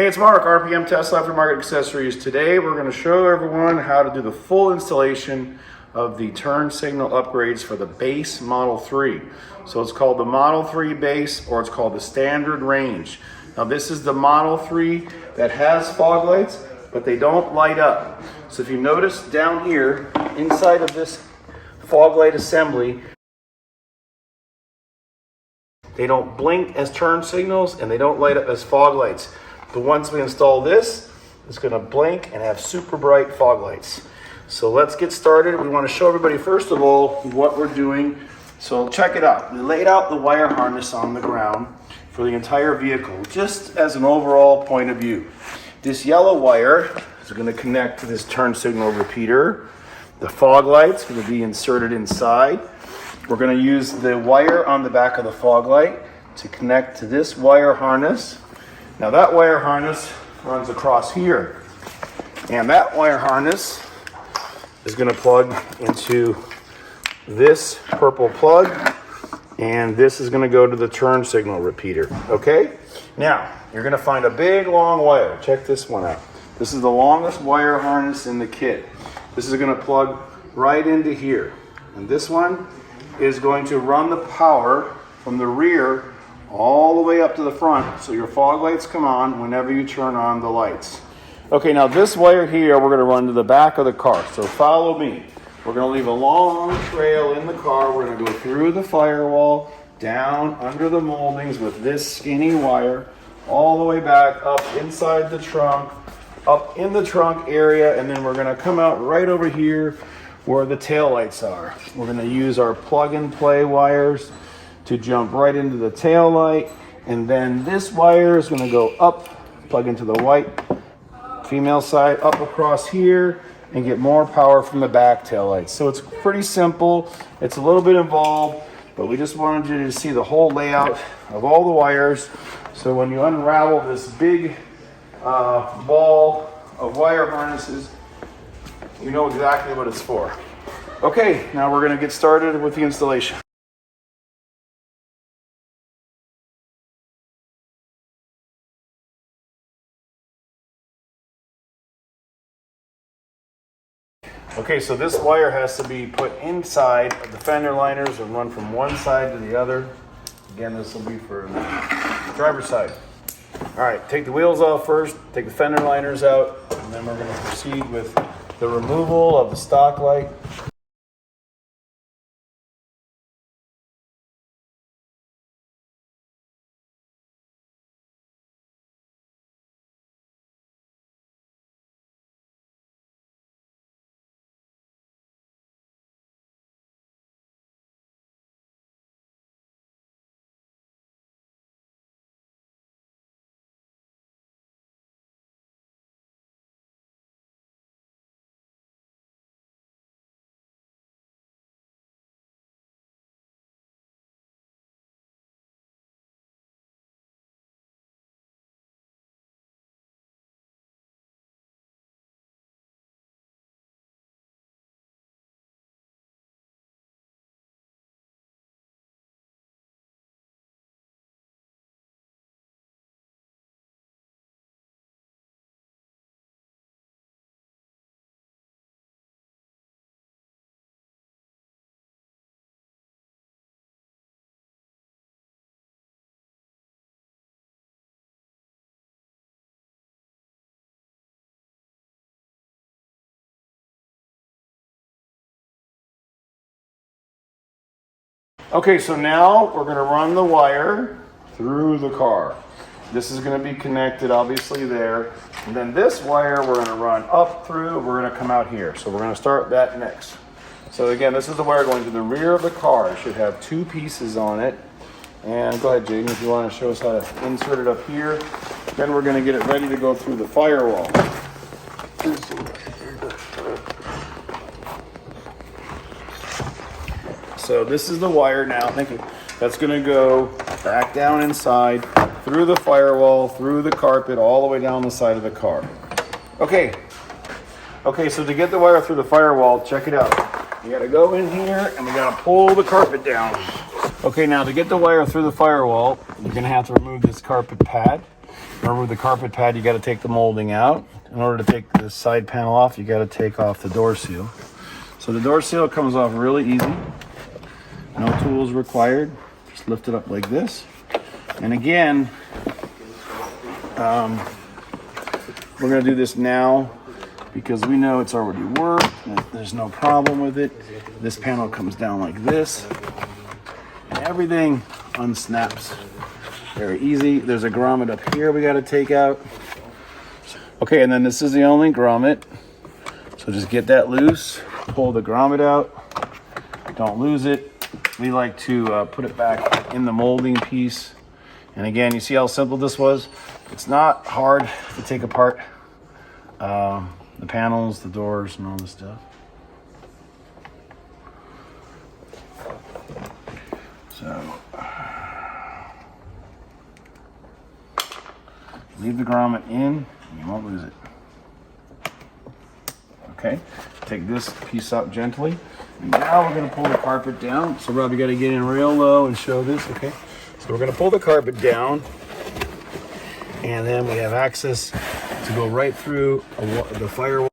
Hey, it's Mark, RPM Tesla Aftermarket Accessories. Today we're going to show everyone how to do the full installation of the turn signal upgrades for the base Model 3. So it's called the Model 3 base, or it's called the standard range. Now this is the Model 3 that has fog lights, but they don't light up. So if you notice down here, inside of this fog light assembly, they don't blink as turn signals and they don't light up as fog lights. But once we install this, it's going to blink and have super bright fog lights. So let's get started. We want to show everybody first of all what we're doing. So check it out. We laid out the wire harness on the ground for the entire vehicle, just as an overall point of view. This yellow wire is going to connect to this turn signal repeater. The fog light's going to be inserted inside. We're going to use the wire on the back of the fog light to connect to this wire harness. Now that wire harness runs across here, and that wire harness is going to plug into this purple plug, and this is going to go to the turn signal repeater. Okay? Now, you're going to find a big long wire. Check this one out. This is the longest wire harness in the kit. This is going to plug right into here, and this one is going to run the power from the rear all the way up to the front, so your fog lights come on whenever you turn on the lights. Okay, now this wire here we're going to run to the back of the car, so follow me. We're going to leave a long trail in the car. We're going to go through the firewall, down under the moldings with this skinny wire, all the way back up inside the trunk, up in the trunk area, and then we're going to come out right over here where the tail lights are. We're going to use our plug-and-play wires to jump right into the tail light, and then this wire is going to go up, plug into the white female side, up across here, and get more power from the back tail lights. So it's pretty simple. It's a little bit involved, but we just wanted you to see the whole layout of all the wires. So when you unravel this big ball of wire harnesses, you know exactly what it's for. Okay, now we're going to get started with the installation. Okay, so this wire has to be put inside of the fender liners and run from one side to the other. Again, this will be for the driver's side. All right, take the wheels off first, take the fender liners out, and then we're going to proceed with the removal of the stock light. Okay, so now we're going to run the wire through the car. This is going to be connected obviously there. And then this wire we're going to run up through, we're going to come out here. So we're going to start that next. So again, this is the wire going to the rear of the car. It should have two pieces on it. And go ahead, Jaden, if you want to show us how to insert it up here. Then we're going to get it ready to go through the firewall. So this is the wire now. That's going to go back down inside, through the firewall, through the carpet, all the way down the side of the car. Okay, so to get the wire through the firewall, check it out. You got to go in here and we got to pull the carpet down. Okay, now to get the wire through the firewall, you're going to have to remove this carpet pad. Remember with the carpet pad, you got to take the molding out. In order to take the side panel off, you got to take off the door seal. So the door seal comes off really easy. No tools required. Just lift it up like this. And again, we're going to do this now because we know it's already worked. There's no problem with it. This panel comes down like this. And everything unsnaps. Very easy. There's a grommet up here we got to take out. Okay, and then this is the only grommet. So just get that loose, pull the grommet out. Don't lose it. We like to put it back in the molding piece. And again, you see how simple this was? It's not hard to take apart the panels, the doors, and all this stuff. So leave the grommet in, and you won't lose it. Okay, take this piece up gently. And now we're gonna pull the carpet down. So Rob, you gotta get in real low and show this, okay? So we're gonna pull the carpet down, and then we have access to go right through the firewall.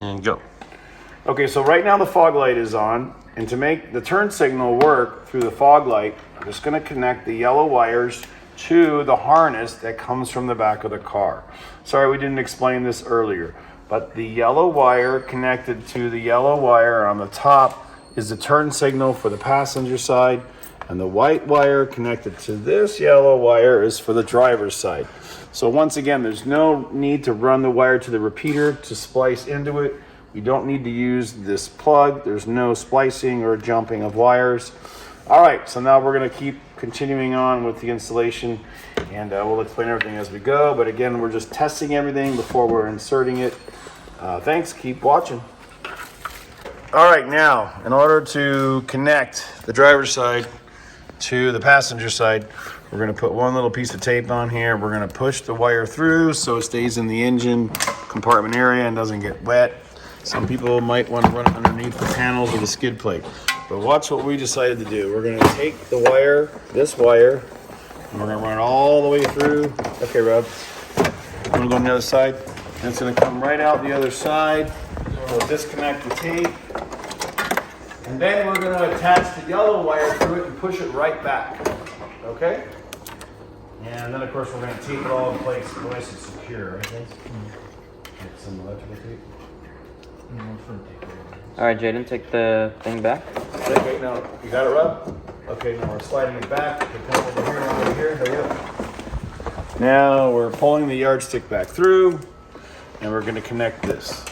And go. Okay, so right now the fog light is on, and to make the turn signal work through the fog light, I'm just going to connect the yellow wires to the harness that comes from the back of the car. Sorry we didn't explain this earlier, but the yellow wire connected to the yellow wire on the top is the turn signal for the passenger side, and the white wire connected to this yellow wire is for the driver's side. So once again, there's no need to run the wire to the repeater to splice into it. We don't need to use this plug. There's no splicing or jumping of wires. All right, so now we're gonna keep continuing on with the installation, and we'll explain everything as we go. But again, we're just testing everything before we're inserting it. Thanks, keep watching. All right, now, in order to connect the driver's side to the passenger side, we're gonna put one little piece of tape on here. We're gonna push the wire through so it stays in the engine compartment area and doesn't get wet. Some people might want to run it underneath the panels of the skid plate. But watch what we decided to do. We're gonna take the wire, this wire, and we're gonna run it all the way through. Okay, Rob, I'm gonna go on the other side. And it's gonna come right out the other side. We'll disconnect the tape. And then we're going to attach the yellow wire to it and push it right back. Okay? And then, of course, we're going to tape it all in place nice and secure, right, guys? Get some electrical tape. All right, Jaden, take the thing back. Okay, now, you got it, Rob? Okay, now we're sliding it back. Okay, come over here, over here. Hurry up. Now we're pulling the yardstick back through, and we're going to connect this.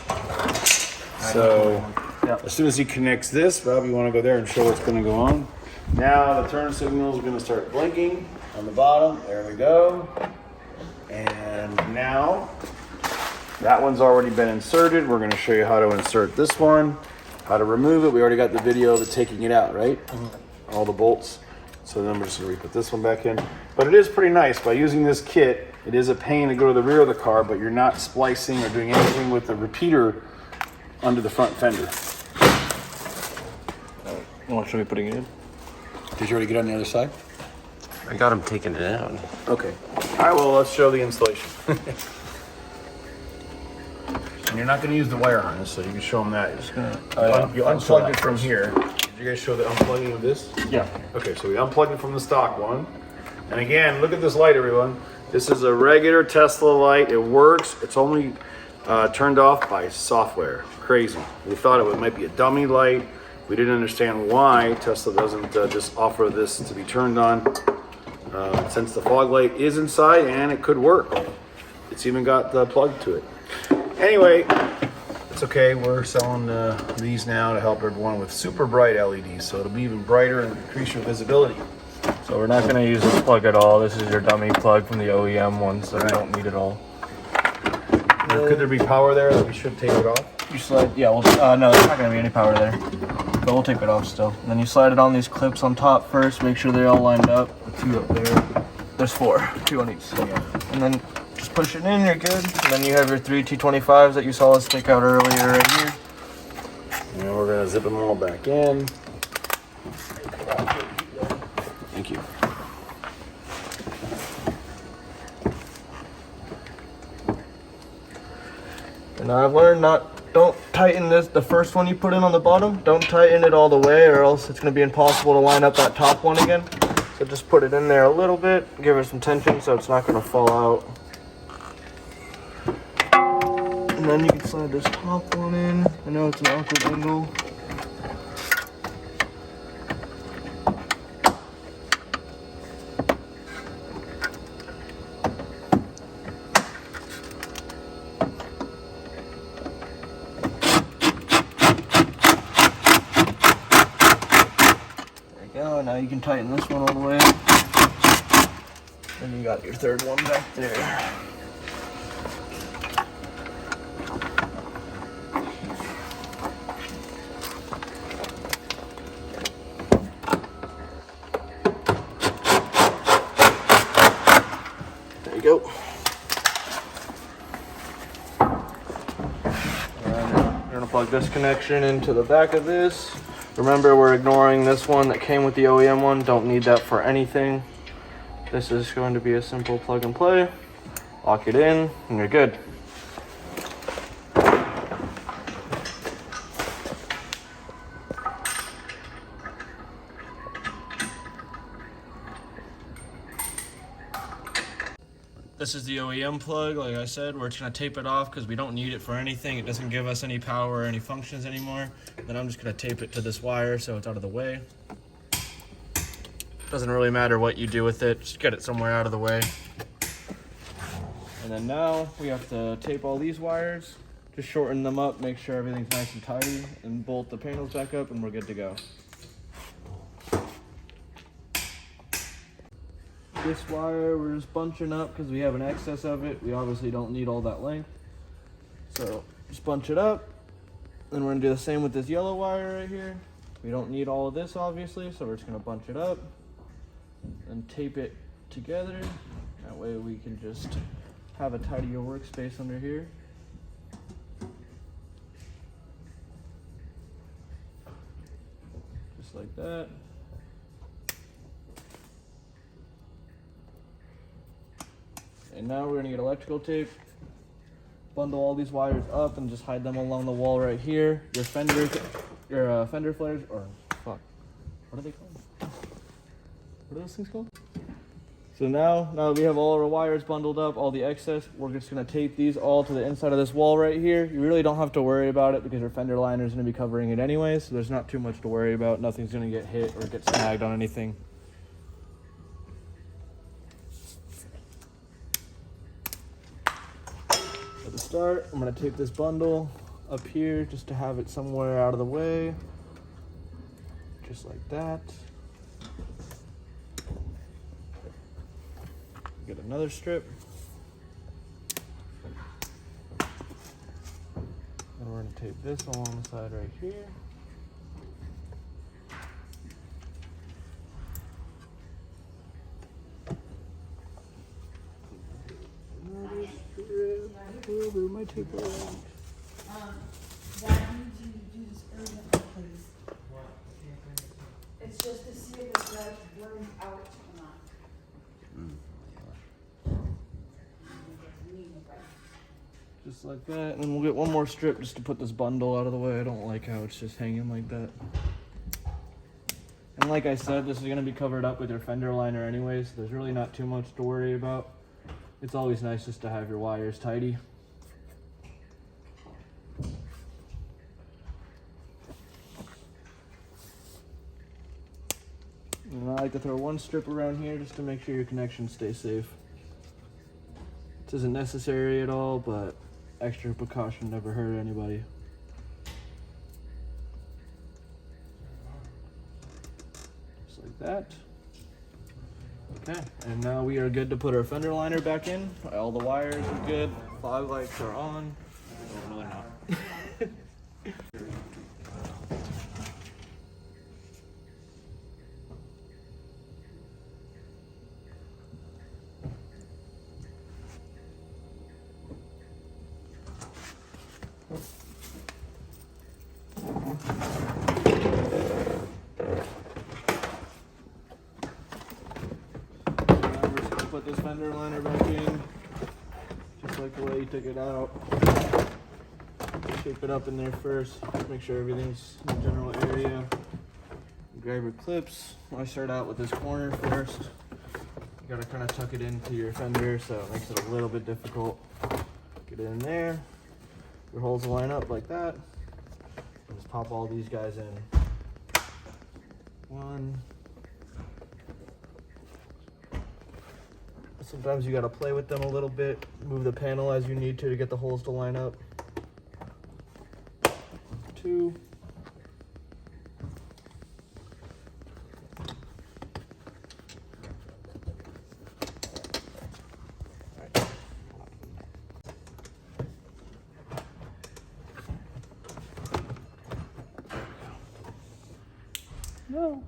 So, as soon as he connects this, Rob, you want to go there and show what's going to go on. Now the turn signal is going to start blinking on the bottom. There we go. And now that one's already been inserted. We're going to show you how to insert this one, how to remove it. We already got the video of it taking it out, right? All the bolts. So then we're just going to put this one back in. But it is pretty nice. By using this kit, it is a pain to go to the rear of the car, but you're not splicing or doing anything with the repeater under the front fender. What should we be putting it in? Did you already get on the other side? I got him taking it out. Okay. All right, well, let's show the installation. And you're not going to use the wire harness, so you can show them that. You're just gonna, you unplugged it from here. Did you guys show the unplugging of this? Yeah. Okay, so we unplugged it from the stock one. And again, look at this light, everyone. This is a regular Tesla light. It works. It's only turned off by software. Crazy. We thought it might be a dummy light. We didn't understand why Tesla doesn't just offer this to be turned on. Since the fog light is inside and it could work. It's even got the plug to it. Anyway, it's okay. We're selling these now to help everyone with super bright LEDs. So it'll be even brighter and increase your visibility. So we're not going to use this plug at all. This is your dummy plug from the OEM one, so we don't need it all. Could there be power there that we should take it off? You slide, yeah, well, no, there's not going to be any power there. But we'll tape it off still. And then you slide it on these clips on top first, make sure they're all lined up. The 2 up there. There's 4, 2 on each side. And then just push it in, you're good. And then you have your 3 T25s that you saw us take out earlier right here. And we're gonna zip them all back in. Thank you. And I've learned don't tighten this, the first one you put in on the bottom, don't tighten it all the way or else it's gonna be impossible to line up that top one again. So just put it in there a little bit, give it some tension so it's not gonna fall out. And then you can slide this top one in. I know it's an awkward angle. Now you can tighten this one all the way. And you got your third one back there. There you go. We're gonna plug this connection into the back of this. Remember, we're ignoring this one that came with the OEM one. Don't need that for anything. This is going to be a simple plug and play. Lock it in, and you're good. This is the OEM plug, like I said. We're just gonna tape it off because we don't need it for anything. It doesn't give us any power or any functions anymore. Then I'm just gonna tape it to this wire so it's out of the way. Doesn't really matter what you do with it, just get it somewhere out of the way. And then now we have to tape all these wires, just shorten them up, make sure everything's nice and tidy, and bolt the panels back up, and we're good to go. This wire we're just bunching up because we have an excess of it. We obviously don't need all that length. So just bunch it up. Then we're gonna do the same with this yellow wire right here. We don't need all of this obviously, so we're just gonna bunch it up and tape it together. That way we can just have a tidier workspace under here. Just like that. And now we're gonna get electrical tape, bundle all these wires up and just hide them along the wall right here. Your fender flares, or fuck, what are they called? What are those things called? So now that we have all our wires bundled up, all the excess, we're just gonna tape these all to the inside of this wall right here. You really don't have to worry about it because your fender liner is gonna be covering it anyway, so there's not too much to worry about. Nothing's gonna get hit or get snagged on anything. At the start, I'm gonna tape this bundle up here just to have it somewhere out of the way. Just like that. Get another strip. And we're gonna tape this along the side right here. Another strip. Wherever my tape around. That needs you to do this urgently, please. It's just to see if this light burns out or not. Just like that, and then we'll get one more strip just to put this bundle out of the way. I don't like how it's just hanging like that. And like I said, this is gonna be covered up with your fender liner anyway, so there's really not too much to worry about. It's always nice just to have your wires tidy. And I like to throw one strip around here just to make sure your connections stay safe. This isn't necessary at all, but extra precaution never hurt anybody. Just like that. Okay, and now we are good to put our fender liner back in. All the wires are good, fog lights are on. Oh, no, they're not. Put this fender liner back in, just like the way you took it out. Shape it up in there first, make sure everything's in the general area. Grab your clips. I start out with this corner first. You gotta kind of tuck it into your fender, so it makes it a little bit difficult. Get it in there. Your holes will line up like that. Just pop all these guys in. One. Sometimes you gotta play with them a little bit, move the panel as you need to get the holes to line up. Two. No.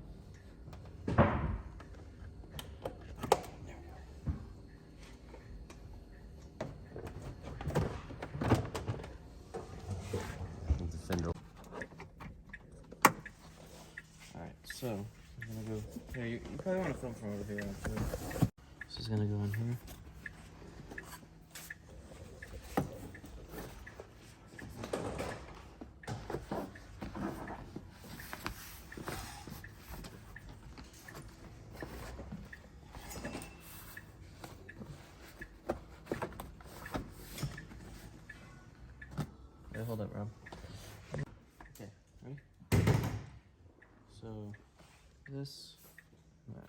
So, I'm gonna go. Yeah, you probably want to film from over here. Actually. This is gonna go in here. hold up, Rob. Okay, ready? So, this, that.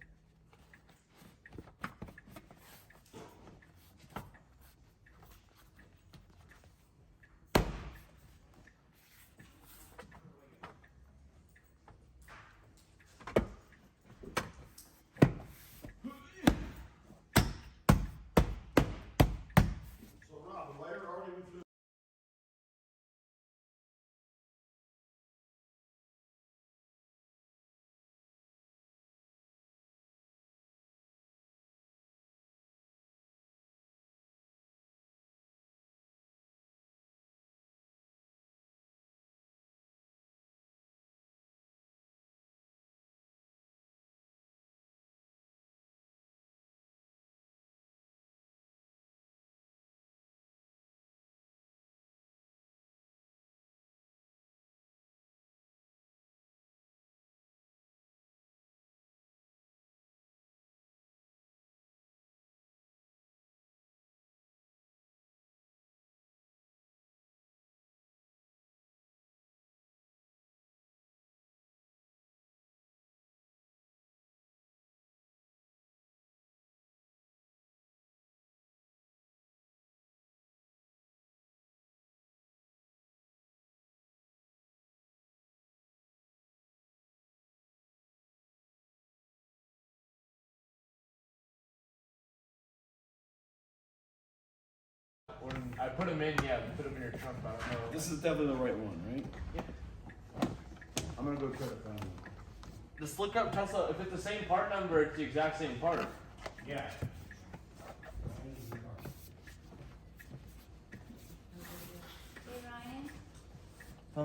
So Rob, the lighter already went through. When I put them in, yeah, put them in your trunk, but I don't know. This is definitely the right one, right? Yeah. I'm gonna go try to find one. Just look up Tesla. If it's the same part number, it's the exact same part. Yeah.